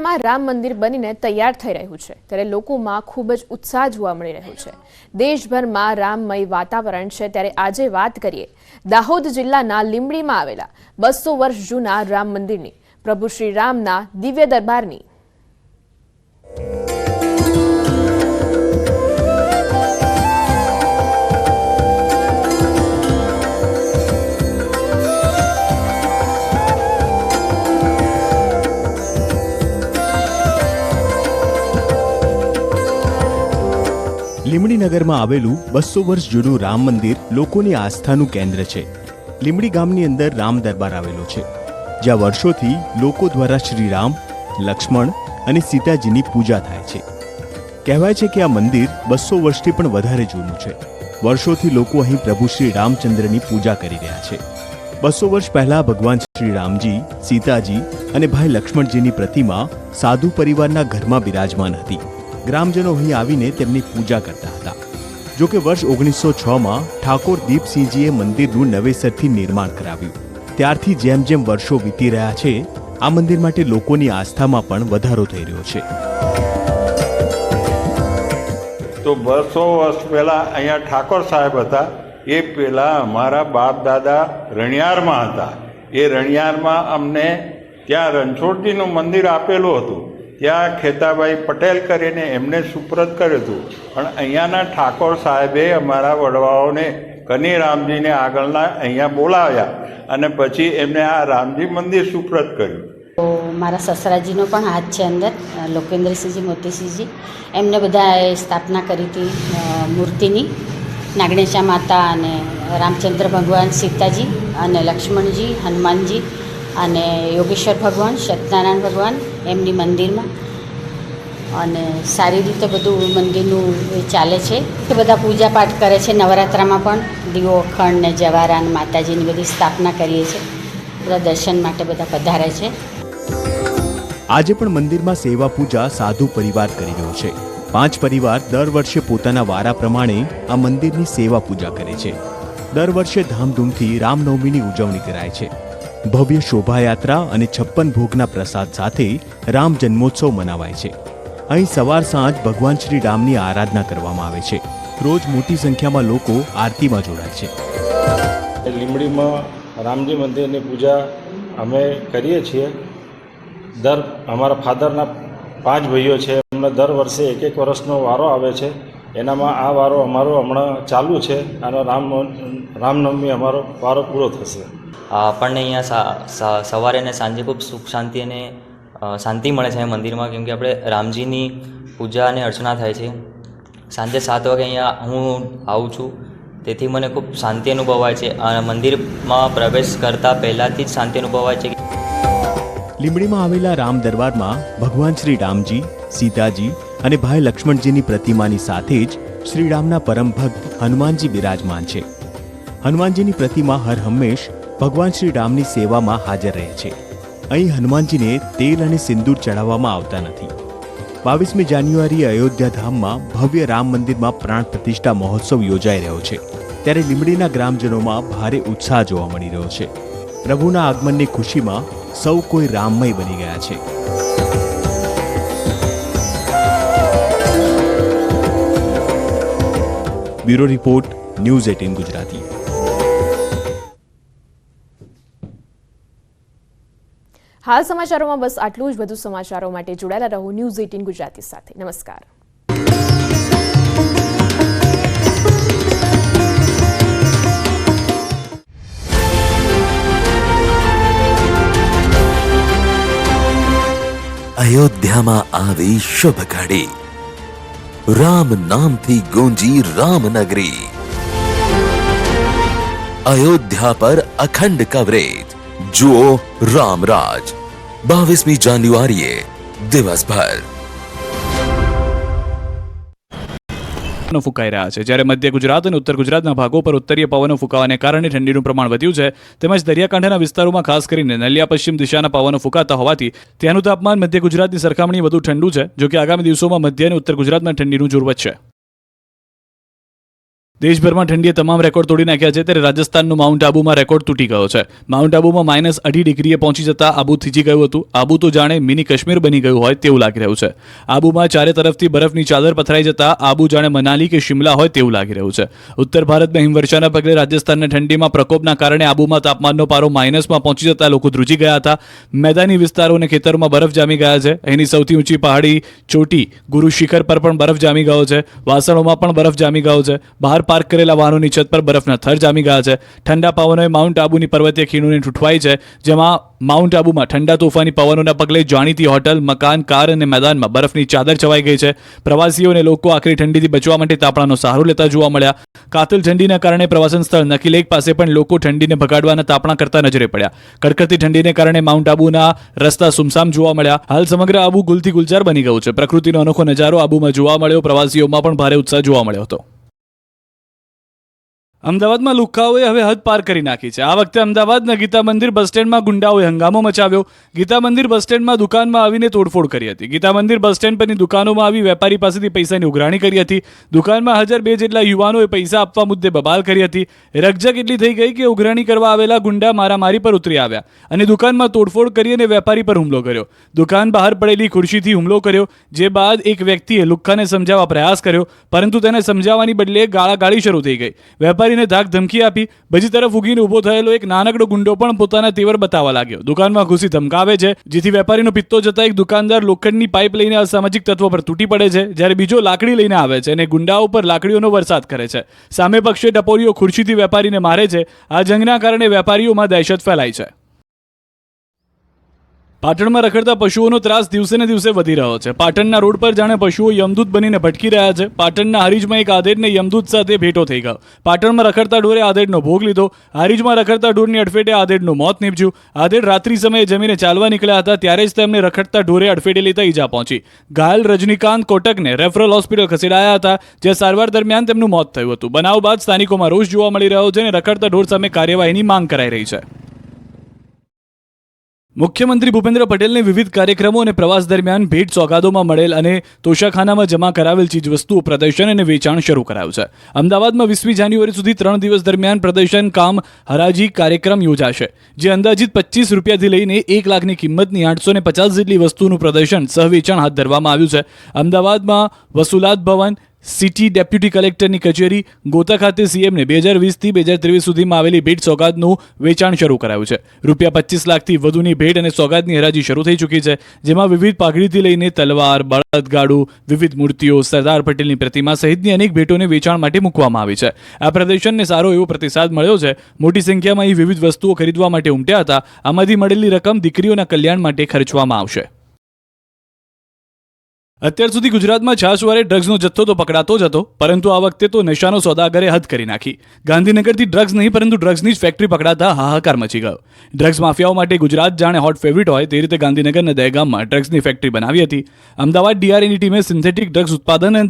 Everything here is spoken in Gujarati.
અયોધ્યામાં રામ મંદિર બનીને તૈયાર થઈ રહ્યું છે ત્યારે લોકોમાં ખૂબ જ ઉત્સાહ જોવા મળી રહ્યો છે। દેશભરમાં રામમય વાતાવરણ છે ત્યારે આજે વાત કરીએ દાહોદ જિલ્લાના લીંબડીમાં આવેલા 200 વર્ષ જૂના રામ મંદિરની, પ્રભુ શ્રી રામના દિવ્ય દરબારની। લીંબડી નગરમાં આવેલું 200 વર્ષ જૂનું રામ મંદિર લોકોની આસ્થાનું કેન્દ્ર છે। લીંબડી ગામની અંદર રામ દરબાર આવેલો છે, જ્યાં વર્ષોથી લોકો દ્વારા શ્રી રામ, લક્ષ્મણ અને સીતાજીની પૂજા થાય છે। કહેવાય છે કે આ મંદિર 200 વર્ષથી પણ વધારે જૂનું છે। વર્ષોથી લોકો અહીં પ્રભુ શ્રી રામચંદ્રની પૂજા કરી રહ્યા છે। 200 વર્ષ પહેલા ભગવાન શ્રી રામજી, સીતાજી અને ભાઈ લક્ષ્મણજીની પ્રતિમા સાધુ પરિવારના ઘરમાં બિરાજમાન હતી। ગ્રામજનો અહીં આવીને તેમની પૂજા કરતા હતા। જો કે વર્ષ 1906માં ઠાકોર દીપસિંહજીએ મંદિરનું નવેસરથી નિર્માણ કરાવ્યું। ત્યારથી જેમ જેમ વર્ષો વીતી રહ્યા છે, આ મંદિર માટે લોકોની આસ્થામાં પણ વધારો થઈ રહ્યો છે। તો 200 વર્ષ પહેલાં અહીંયા ઠાકોર સાહેબ હતા। એ પહેલાં અમારા બાપ દાદા રણિયારમાં હતા। એ રણિયારમાં અમને ત્યાં રણછોડજીનું મંદિર આપેલું હતું। ત્યાં ખેતાભાઈ પટેલ કરીને એમને સુપ્રત કર્યું હતું, પણ અહીંયાના ઠાકોર સાહેબે અમારા વડવાઓને કની રામજીને આગળના અહીંયા બોલાવ્યા અને પછી એમને આ રામજી મંદિર સુપ્રત કર્યું। તો મારા સસરાજીનો પણ હાથ છે અંદર, લોકેન્દ્રસિંહજી, મોતીસિંહજી, એમને બધાએ સ્થાપના કરી હતી મૂર્તિની। નાગણેશા માતા અને રામચંદ્ર ભગવાન, સીતાજી અને લક્ષ્મણજી, હનુમાનજી અને યોગેશ્વર ભગવાન, સત્યનારાયણ ભગવાન એમની મંદિરમાં। અને સારી રીતે બધું મંદિરનું ચાલે છે। એ બધા પૂજા પાઠ કરે છે। નવરાત્રામાં પણ દીવો, અખંડ ને જવારા માતાજીની બધી સ્થાપના કરીએ છીએ। બધા દર્શન માટે બધા પધારે છે। આજે પણ મંદિરમાં સેવા પૂજા સાધુ પરિવાર કરી રહ્યો છે। 5 પરિવાર દર વર્ષે પોતાના વારા પ્રમાણે આ મંદિરની સેવા પૂજા કરે છે। દર વર્ષે ધામધૂમથી રામનવમીની ઉજવણી કરાય છે। ભવ્ય શોભાયાત્રા અને 56 ભોગના પ્રસાદ સાથે રામ જન્મોત્સવ મનાવાય છે। અહીં સવાર સાંજ ભગવાન શ્રી રામની આરાધના કરવામાં આવે છે। રોજ મોટી સંખ્યામાં લોકો આરતીમાં જોડાય છે। લીંબડીમાં રામજી મંદિરની પૂજા અમે કરીએ છીએ। અમારા ફાધરના 5 ભાઈઓ છે, એમને દર વર્ષે 1 વર્ષનો વારો આવે છે। એનામાં આ વારો અમારો હમણાં ચાલુ છે અને રામનવમી અમારો વારો પૂરો થશે। આપણને અહીંયા સવારે અને સાંજે ખૂબ સુખ શાંતિ અને શાંતિ મળે છે મંદિરમાં, કેમ કે આપણે રામજીની પૂજા અને અર્ચના થાય છે। સાંજે 7 વાગે અહીંયા હું આવું છું, તેથી મને ખૂબ શાંતિ અનુભવાય છે। અને મંદિરમાં પ્રવેશ કરતાં પહેલાંથી જ શાંતિ અનુભવાય છે। લીંબડીમાં આવેલા રામ દરબારમાં ભગવાન શ્રી રામજી, સીતાજી અને ભાઈ લક્ષ્મણજીની પ્રતિમાની સાથે જ શ્રી રામના પરમ ભક્ત હનુમાનજી બિરાજમાન છે। હનુમાનજીની પ્રતિમા હર હંમેશ ભગવાન શ્રી રામની સેવામાં હાજર રહે છે। અહીં હનુમાનજીને તેલ અને સિંદૂર ચડાવવામાં આવતા નથી। 22મી જાન્યુઆરીએ અયોધ્યા ધામમાં ભવ્ય રામ મંદિરમાં પ્રાણ પ્રતિષ્ઠા મહોત્સવ યોજાઈ રહ્યો છે, ત્યારે લીંબડીના ગ્રામજનોમાં ભારે ઉત્સાહ જોવા મળી રહ્યો છે। પ્રભુના આગમનની ખુશીમાં સૌ કોઈ રામમય બની ગયા છે। Bureau report, news 18 Gujarati. હાલ સમાચારોમાં બસ આટલું જ। વધુ સમાચારો માટે જોડાયેલા રહો ન્યૂઝ 18 ગુજરાતી સાથે। નમસ્કાર। અયોધ્યામાં આવી શુભ ઘડી, રામ નામથી ગૂંજી રામનગરી। અયોધ્યા પર અખંડ કવરેજ, જુઓ રામરાજ। 22મી જાન્યુઆરીએ દિવસભર ફૂંકાઈ રહ્યા છે, જ્યારે મધ્ય ગુજરાત અને ઉત્તર ગુજરાતના ભાગો પર ઉત્તરીય પવનો ફૂંકાવાને કારણે ઠંડીનું પ્રમાણ વધ્યું છે। તેમજ દરિયાકાંઠાના વિસ્તારોમાં ખાસ કરીને નલિયા પશ્ચિમ દિશાના પવનો ફૂંકાતા હોવાથી ત્યાંનું તાપમાન મધ્ય ગુજરાતની સરખામણી વધુ ઠંડુ છે। જો કે આગામી દિવસોમાં મધ્ય અને ઉત્તર ગુજરાતમાં ઠંડીનું જોર વધશે। દેશભરમાં ઠંડીએ તમામ રેકોર્ડ તોડી નાખ્યા છે, ત્યારે રાજસ્થાનનું માઉન્ટ આબુમાં રેકોર્ડ તૂટી ગયો છે. માઉન્ટ આબુમાં -2.5 ડિગ્રીએ પહોંચી જતા આબુ થીજી ગયું હતું. આબુ તો જાણે મિની કાશ્મીર બની ગયું હોય તેવું લાગી રહ્યું છે. આબુમાં ચારે તરફથી બરફની ચાદર પથરાઈ જતા આબુ જાણે મનાલી કે શિમલા હોય તેવું લાગી રહ્યું છે. ઉત્તર ભારતમાં હિમવર્ષાના પગલે રાજસ્થાનના ઠંડીમાં પ્રકોપના કારણે આબુમાં તાપમાનનો પારો માઇનસમાં પહોંચી જતા લોકો ધ્રુજી ગયા હતા. મેદાની વિસ્તારો અને ખેતરોમાં બરફ જામી ગયા છે. અહીંની સૌથી ઊંચી પહાડી ચોટી ગુરુ શિખર પર પણ બરફ જામી ગયો છે. વાસણોમાં પણ બરફ જામી ગયો છે. બહાર પાર્ક કરેલા વાહનોની છત પર બરફના થર જામી ગયા છે. ઠંડા પવનોએ માઉન્ટ આબુની પર્વતીય ખીણોને ઠૂંઠવાઈ છે, જેમાં માઉન્ટ આબુમાં ઠંડા તોફાની પવનોના પગલે જાણીતી હોટલ, મકાન, કાર અને મેદાનમાં બરફની ચાદર છવાઈ ગઈ છે. પ્રવાસીઓ અને લોકો આખરી ઠંડીથી બચવા માટે તાપણાનો સહારો લેતા જોવા મળ્યા. કાતિલ ઠંડીના કારણે પ્રવાસન સ્થળ નકી લેક પાસે પણ લોકો ઠંડીને ભગાડવાના તાપણા કરતા નજરે પડ્યા. કડકડતી ઠંડીને કારણે માઉન્ટ આબુના રસ્તા સુમસામ જોવા મળ્યા. હાલ સમગ્ર આબુ ગુલથી ગુલજાર બની ગયું છે. પ્રકૃતિનો અનોખો નજારો આબુમાં જોવા મળ્યો. પ્રવાસીઓમાં પણ ભારે ઉત્સાહ જોવા મળ્યો હતો. અમદાવાદમાં લુખ્ખાઓએ હવે હદ પાર કરી નાખી છે. આ વખતે અમદાવાદના ગીતા મંદિર બસ સ્ટેન્ડમાં ગુંડાઓએ હંગામો મચાવ્યો. ગીતા મંદિર બસ સ્ટેન્ડમાં દુકાનમાં આવીને તોડફોડ કરી હતી. ગીતા મંદિર બસ સ્ટેન્ડ પરની દુકાનોમાં આવી વેપારી પાસેથી પૈસાની ઉઘરાણી કરી હતી. દુકાનમાં હાજર 2 જેટલા યુવાનોએ પૈસા આપવા મુદ્દે બબાલ કરી હતી. રકઝક એટલી થઈ ગઈ કે ઉઘરાણી કરવા આવેલા ગુંડા મારામારી પર ઉતરી આવ્યા અને દુકાનમાં તોડફોડ કરી અને વેપારી પર હુમલો કર્યો. દુકાન બહાર પડેલી ખુરશીથી હુમલો કર્યો, જે બાદ એક વ્યક્તિએ લુખ્ખાને સમજાવવા પ્રયાસ કર્યો, પરંતુ તેને સમજાવવાની બદલે ગાળાગાળી શરૂ થઈ ગઈ. વેપારીને ધાક ધમકી આપી. બીજી તરફ ઉગીને ઊભો થયેલો એક નાનકડો ગુંડો પણ પોતાના તેવર બતાવવા લાગ્યો. દુકાનમાં ઘૂસી ધમકાવે છે, જેથી વેપારીનો પિત્તો જતા એક દુકાનદાર લોખંડની પાઇપ લઈને અસામાજિક તત્વો પર તૂટી પડે છે, જ્યારે બીજો લાકડી લઈને આવે છે અને ગુંડાઓ પર લાકડીઓનો વરસાદ કરે છે. સામે પક્ષે ટપોરીઓ ખુરશીથી વેપારીને મારે છે. આ જંગના કારણે વેપારીઓમાં દહેશત ફેલાઈ છે. પાટણમાં રખડતા પશુઓનો ત્રાસ દિવસે ને દિવસે વધી રહ્યો છે. પાટણના રોડ પર જાણે પશુઓ યમદૂત બનીને ભટકી રહ્યા છે. પાટણના હારીજમાં એક આધેડને યમદૂત સાથે ભેટો થઈ ગયો. પાટણમાં રખડતા ઢોરે આધેડનો ભોગ લીધો. હારીજમાં રખડતા ઢોરની અડફેટે આધેડનું મોત નીપજ્યું. આધેડ રાત્રિ સમયે જમીને ચાલવા નીકળ્યા હતા, ત્યારે જ તેમને રખડતા ઢોરે અડફેટે લેતા ઈજા પહોંચી. ઘાયલ રજનીકાંત કોટકને રેફરલ હોસ્પિટલ ખસેડાયા હતા, જ્યાં સારવાર દરમિયાન તેમનું મોત થયું હતું. બનાવ બાદ સ્થાનિકોમાં રોષ જોવા મળી રહ્યો છે અને રખડતા ઢોર સામે કાર્યવાહીની માંગ કરાઈ રહી છે. મુખ્યમંત્રી ભૂપેન્દ્ર પટેલને વિવિધ કાર્યક્રમો અને પ્રવાસ દરમિયાન ભેટ સોગાદોમાં મળેલ અને તોશાખાનામાં જમા કરાવેલ ચીજવસ્તુઓ પ્રદર્શન અને વેચાણ શરૂ કરાયું છે. અમદાવાદમાં 20મી જાન્યુઆરી સુધી 3 દિવસ દરમિયાન પ્રદર્શન કામ હરાજી કાર્યક્રમ યોજાશે, જે અંદાજિત 25 રૂપિયાથી લઈને 1 લાખની કિંમતની 850 જેટલી વસ્તુનું પ્રદર્શન સહ વેચાણ હાથ ધરવામાં આવ્યું છે. અમદાવાદમાં વસુલાત ભવન, સિટી ડેપ્યુટી કલેક્ટરની કચેરી, ગોતા ખાતે સીએમને 2020થી 2023 સુધીમાં આવેલી ભેટ સોગાદનું વેચાણ શરૂ કરાયું છે. ₹25 લાખથી વધુની ભેટ અને સોગાદની હરાજી શરૂ થઈ ચૂકી છે, જેમાં વિવિધ પાઘડીથી લઈને તલવાર, બળદગાડું, વિવિધ મૂર્તિઓ, સરદાર પટેલની પ્રતિમા સહિતની અનેક ભેટોને વેચાણ માટે મૂકવામાં આવી છે. આ પ્રદર્શનને સારો એવો પ્રતિસાદ મળ્યો છે. મોટી સંખ્યામાં અહીં વિવિધ વસ્તુઓ ખરીદવા માટે ઉમટ્યા હતા. આમાંથી મળેલી રકમ દીકરીઓના કલ્યાણ માટે ખર્ચવામાં આવશે. અત્યાર સુધી ગુજરાતમાં છાશવારે ડ્રગ્સનો જથ્થો તો પકડાતો જ હતો, પરંતુ આ વખતે તો નશાનો સોદાગરે હદ કરી નાખી. ગાંધીનગરથી ડ્રગ્સ નહીં પરંતુ ડ્રગ્સની જ ફેક્ટરી પકડાતા હાહાકાર મચી ગયો. ડ્રગ્સ માફિયાઓ માટે ગુજરાત જાણે હોટ ફેવરિટ હોય તે રીતે ગાંધીનગરના દહેગામમાં ડ્રગ્સની ફેક્ટરી બનાવી હતી. અમદાવાદ DRAની ટીમે સિન્થેટિક ડ્રગ્સ ઉત્પાદન અને